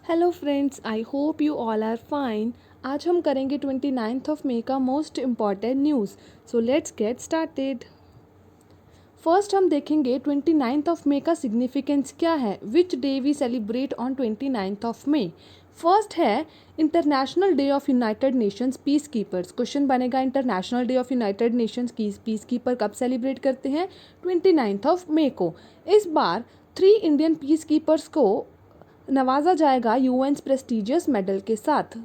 Hello friends, I hope you all are fine. आज हम करेंगे 29th ऑफ मई का most important news. So let's get started. First हम देखेंगे 29th of May का significance क्या है, which day we celebrate on 29th of May. First है International day of United Nations Peacekeepers. Question बनेगा International day of United Nations की peacekeeper कब celebrate करते हैं? 29th ऑफ मई को। इस बार 3 इंडियन पीस कीपर्स को नवाजा जाएगा यूएन प्रेस्टिजियस मेडल के साथ।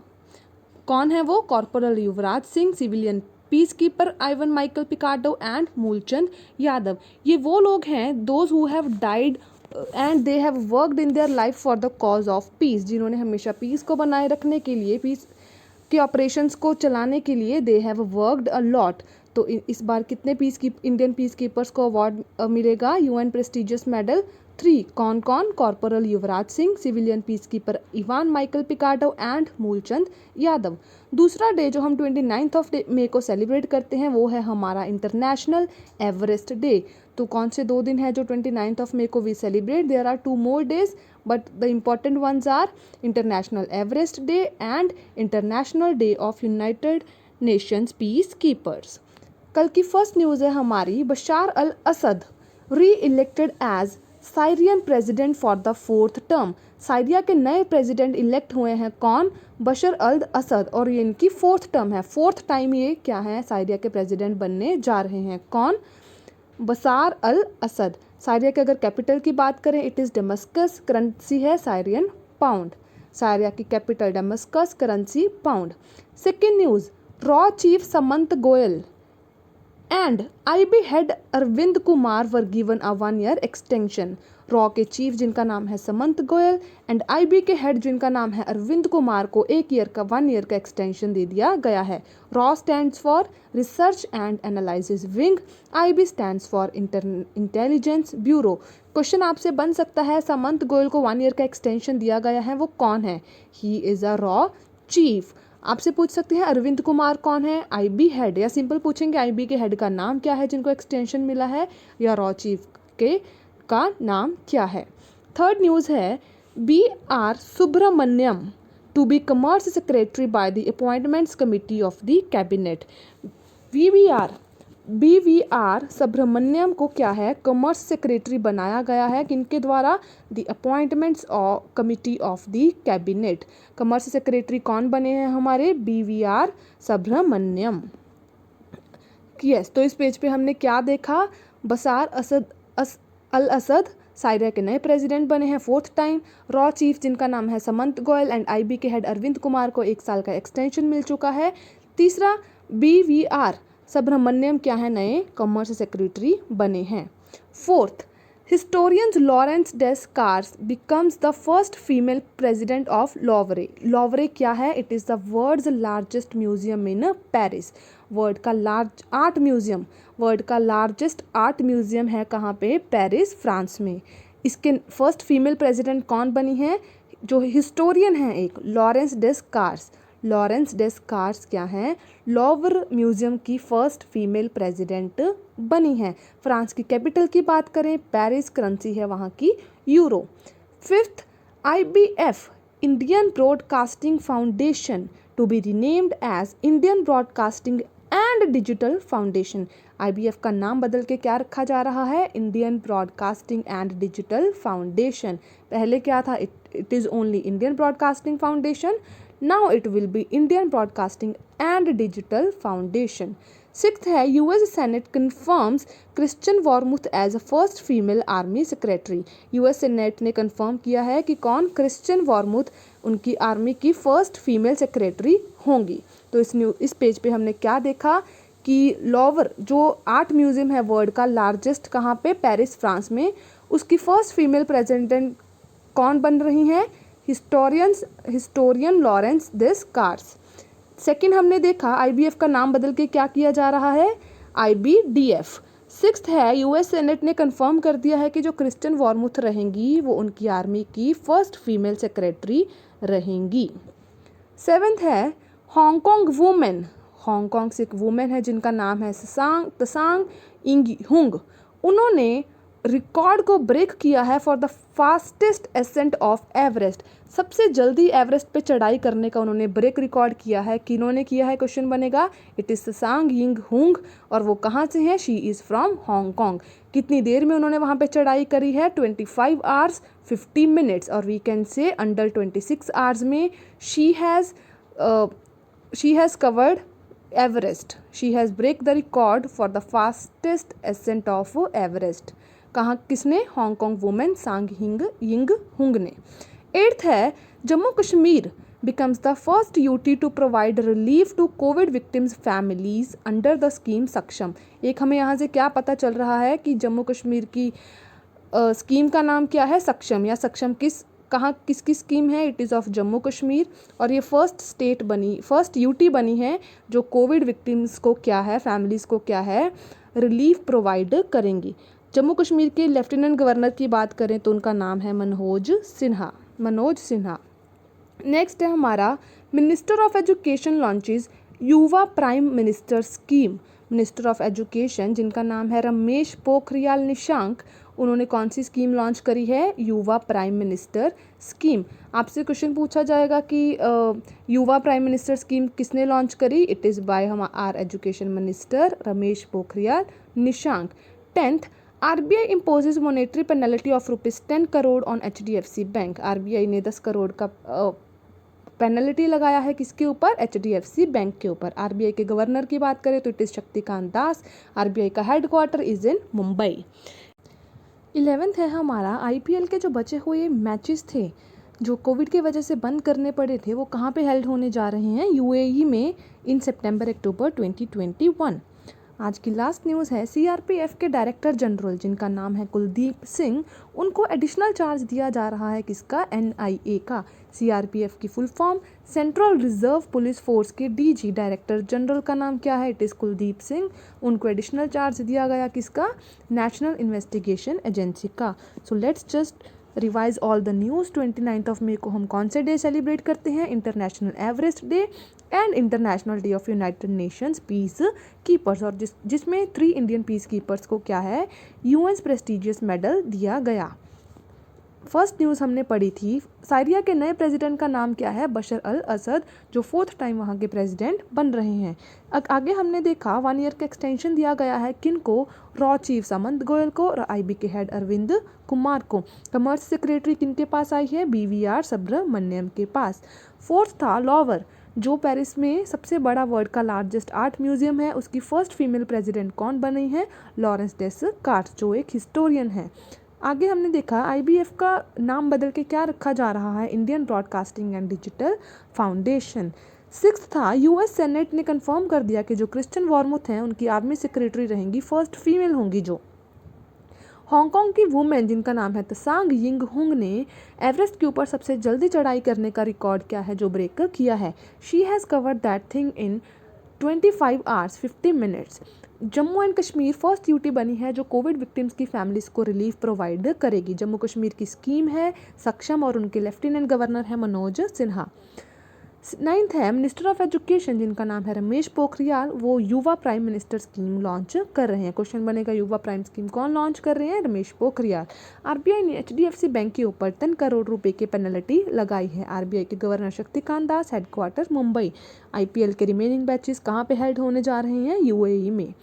कौन है वो? Corporal Yuvraj Singh, civilian piece keeper Ivan Michael Picardo and Moolchand Yadav. ये वो लोग हैं those who have died and they have worked in their life for the cause of peace, जिन्होंने हमेशा पीस को बनाए रखने के लिए, पीस के ऑपरेशंस को चलाने के लिए they have worked a lot. तो इस बार कितने इंडियन पीस कीपर्स को अवार्ड मिलेगा? UN prestigious medal 3। कौन कौन? Corporal Yuvraj Singh, civilian piece keeper Ivan Michael Picardo and Moolchand Yadav. दूसरा डे जो हम 29th ऑफ मई को सेलिब्रेट करते हैं वो है हमारा इंटरनेशनल एवरेस्ट डे। तो कौन से 2 दिन है जो 29th ऑफ मई को we celebrate? There are 2 more days but the important ones are international Everest day and international day of United Nations peacekeepers. कल की फर्स्ट न्यूज़ है हमारी, बशार al Assad re-elected as Syrian president for the 4th term. Syria के नए president elect हुए हैं कौन? बशर अल असद, और ये इनकी 4th टर्म है। 4th टाइम ये क्या है, साइरिया के प्रेसिडेंट बनने जा रहे हैं। कौन? बसार अल असद। साइरिया के अगर कैपिटल की बात करें इट इज़ डेमस्कस, करेंसी है साइरियन पाउंड। साइरिया की capital Damascus, currency pound. Second news, रॉ chief Samant Goyal and IB head Arvind Kumar were given a 1-year extension. रॉ के चीफ जिनका नाम है समंत गोयल एंड आईबी के हेड जिनका नाम है अरविंद कुमार को 1 year का एक्सटेंशन दे दिया गया है। Raw stands for research and analysis wing, IB stands for intelligence bureau. Question आपसे बन सकता है, समंत गोयल को 1 year का एक्सटेंशन दिया गया है, वो कौन है? He is a raw chief. आपसे पूछ सकते हैं अरविंद कुमार कौन है? आईबी हेड, या सिंपल पूछेंगे आईबी के हेड का नाम क्या है जिनको एक्सटेंशन मिला है, या रॉ चीफ के का नाम क्या है। थर्ड न्यूज़ है, B R Subrahmanyam to be commerce secretary by the appointments committee of the cabinet. BVR Subrahmanyam को क्या है, कॉमर्स सेक्रेटरी बनाया गया है, किनके द्वारा? The appointments committee of the cabinet. Commerce secretary कौन बने हैं हमारे? BVR सुब्रमण्यम। यस, तो इस पेज पे हमने क्या देखा? बसार अल असद साइरिया के नए प्रेसिडेंट बने हैं 4th टाइम। रॉ चीफ जिनका नाम है समंत गोयल एंड आईबी के हेड अरविंद कुमार को 1 साल का एक्सटेंशन मिल चुका है। तीसरा, BVR सुब्रमण्यम क्या है, नए कॉमर्स सेक्रेटरी बने हैं। Fourth, historians Laurence Des Cars becomes the first female president of Louvre. Louvre क्या है? It is the world's largest museum in Paris. World का लार्जेस्ट आर्ट म्यूजियम है कहाँ पे? पेरिस, फ्रांस में। इसके फर्स्ट फीमेल प्रेसिडेंट कौन बनी है? जो हिस्टोरियन है एक, लॉरेंस डेस्कार्स। लॉरेंस डेस्कार्स क्या हैं? लॉवर म्यूजियम की फर्स्ट फीमेल प्रेसिडेंट बनी हैं। फ्रांस की कैपिटल की बात करें पेरिस, करेंसी है वहाँ की euro. Fifth, IBF Indian broadcasting foundation to be renamed as Indian broadcasting and digital foundation. IBF का नाम बदल के क्या रखा जा रहा है? Indian broadcasting and digital Foundation. पहले क्या था? It is only Indian broadcasting Foundation, now it will be Indian Broadcasting and Digital Foundation. Sixth है, US Senate confirms Christian Wormuth as a first female army secretary. US senate ने confirm किया है कि कौन? Christian वॉरमुथ उनकी army की first female secretary होंगी। तो इस पेज पे हमने क्या देखा कि लॉवर जो आर्ट म्यूजियम है वर्ल्ड का लार्जेस्ट, कहाँ पे? पेरिस, फ्रांस में, उसकी फर्स्ट फीमेल प्रेसिडेंट कौन बन रही हैं? Historian Lawrence डेस्कार्स। सेकंड हमने देखा IBF का नाम बदल के क्या किया जा रहा है? IBDF। सिक्स्थ है, US सेनेट ने कंफर्म कर दिया है कि जो क्रिश्चियन वॉरमुथ रहेंगी वो उनकी आर्मी की फर्स्ट फीमेल सेक्रेटरी रहेंगी। सेवेंथ है, हांगकांग वुमेन। हांगकांग से एक वुमेन है जिनका नाम है तसांग इंगी हुंग। उन्होंने रिकॉर्ड को ब्रेक किया है for the fastest ascent of Everest. सबसे जल्दी एवरेस्ट पे चढ़ाई करने का उन्होंने ब्रेक रिकॉर्ड किया है। किन्होंने किया है, क्वेश्चन बनेगा। इट इज़ त्सांग यिंग हुंग और वो कहाँ से हैं? She is from Hong Kong. कितनी देर में उन्होंने वहाँ पे चढ़ाई करी है? 25 आवर्स 50 मिनट्स और we can say under 26 hours में she has covered Everest. She has break the record for the fastest ascent of Everest. कहाँ, किसने? Hong Kong women Tsang Yin Hung ने। 8th है, Jammu Kashmir becomes the first UT to provide relief to COVID victims families under the scheme सक्षम। एक हमें यहाँ से क्या पता चल रहा है कि जम्मू कश्मीर की स्कीम का नाम क्या है? सक्षम। या सक्षम किसकी स्कीम है? It is of Jammu Kashmir. और ये फर्स्ट यूटी बनी है जो कोविड विक्टिम्स को क्या है, फैमिलीज़ को क्या है, रिलीफ प्रोवाइड करेंगी। जम्मू कश्मीर के लेफ्टिनेंट गवर्नर की बात करें तो उनका नाम है मनोज सिन्हा। नेक्स्ट है हमारा, मिनिस्टर ऑफ एजुकेशन लॉन्चेस युवा prime minister scheme. Minister of education जिनका नाम है रमेश पोखरियाल निशंक, उन्होंने कौन सी स्कीम लॉन्च करी है? Yuva prime minister scheme. आपसे क्वेश्चन पूछा जाएगा कि युवा प्राइम मिनिस्टर स्कीम किसने लॉन्च करी? It is by our education minister Ramesh Pokhriyal Nishank. 10th, RBI imposes monetary penalty of ₹10 crore on HDFC bank. RBI ने 10 करोड़ का पेनल्टी लगाया है किसके ऊपर? HDFC बैंक के ऊपर। RBI के गवर्नर की बात करें तो it is Shaktikanta Das. RBI का headquarter is in Mumbai. 11th है हमारा, IPL के जो बचे हुए मैचेस थे जो कोविड की वजह से बंद करने पड़े थे, वो कहाँ पे हेल्ड होने जा रहे हैं? UAE में इन सितंबर-अक्टूबर 2021। आज की लास्ट न्यूज़ है, CRPF के डायरेक्टर जनरल जिनका नाम है कुलदीप सिंह, उनको एडिशनल चार्ज दिया जा रहा है किसका? NIA का। CRPF की full form central reserve police force के DG डायरेक्टर जनरल का नाम क्या है? It is Kuldeep Singh. उनको एडिशनल चार्ज दिया गया किसका? नेशनल इन्वेस्टिगेशन एजेंसी का। So let's just revise all the news. 29 of May को हम कौन से डे सेलिब्रेट करते हैं? International Everest day and international day of United Nations peacekeepers, और जिसमें 3 इंडियन पीस कीपर्स को क्या है? UN प्रेस्टिजियस मेडल दिया गया। फर्स्ट न्यूज़ हमने पढ़ी थी, सीरिया के नए प्रेसिडेंट का नाम क्या है? बशर अल असद, जो 4th टाइम वहाँ के प्रेसिडेंट बन रहे हैं। आगे हमने देखा 1 ईयर का एक्सटेंशन दिया गया है किनको? रॉ चीफ सामंत गोयल को और IB के हेड अरविंद कुमार को। कमर्स सेक्रेटरी किनके पास आई है? BVR सुब्रमण्यम के पास। 4th था लॉवर, जो पेरिस में सबसे बड़ा वर्ल्ड का लार्जेस्ट आर्ट म्यूजियम है, उसकी फर्स्ट फीमेल प्रेसिडेंट कौन बनी है? लॉरेंस डेस्कार्ट्स, जो एक हिस्टोरियन है। आगे हमने देखा IBF का नाम बदल के क्या रखा जा रहा है? Indian broadcasting and digital foundation. 6th था, US सेनेट ने कंफर्म कर दिया कि जो क्रिश्चियन वॉर्मुथ हैं उनकी आर्मी सेक्रेटरी रहेंगी, फर्स्ट फीमेल होंगी जो। हांगकांग की वुमेन जिनका नाम है त्सांग यिंग हुंग ने एवरेस्ट के ऊपर सबसे जल्दी चढ़ाई करने का रिकॉर्ड क्या है जो ब्रेक किया है? She has covered that thing in 25 hours 50 minutes. Jammu and Kashmir first UT बनी है जो कोविड विक्टिम्स की फैमिलीज़ को रिलीफ प्रोवाइड करेगी। जम्मू कश्मीर की स्कीम है सक्षम और उनके लेफ्टिनेंट गवर्नर है मनोज सिन्हा। 9th है, मिनिस्टर ऑफ एजुकेशन जिनका नाम है रमेश पोखरियाल, वो युवा प्राइम मिनिस्टर स्कीम लॉन्च कर रहे हैं। क्वेश्चन बनेगा युवा प्राइम स्कीम कौन लॉन्च कर रहे हैं? रमेश पोखरियाल। RBI ने HDFC बैंक के ऊपर 10 करोड़ रुपए की पेनल्टी लगाई है। RBI के governor Shaktikanta Das, headquarter Mumbai. IPL के रिमेनिंग बैचेस कहाँ पे हेल्ड होने जा रहे हैं? UAE में।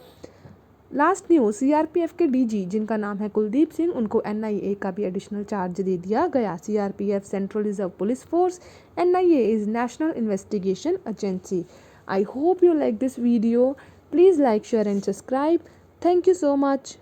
लास्ट न्यूज़, CRPF के DG जिनका नाम है कुलदीप सिंह, उनको NIA का भी एडिशनल चार्ज दे दिया गया। CRPF central reserve police force, NIA is national investigation agency. I hope you like this video. Please like, share and subscribe. Thank you so much.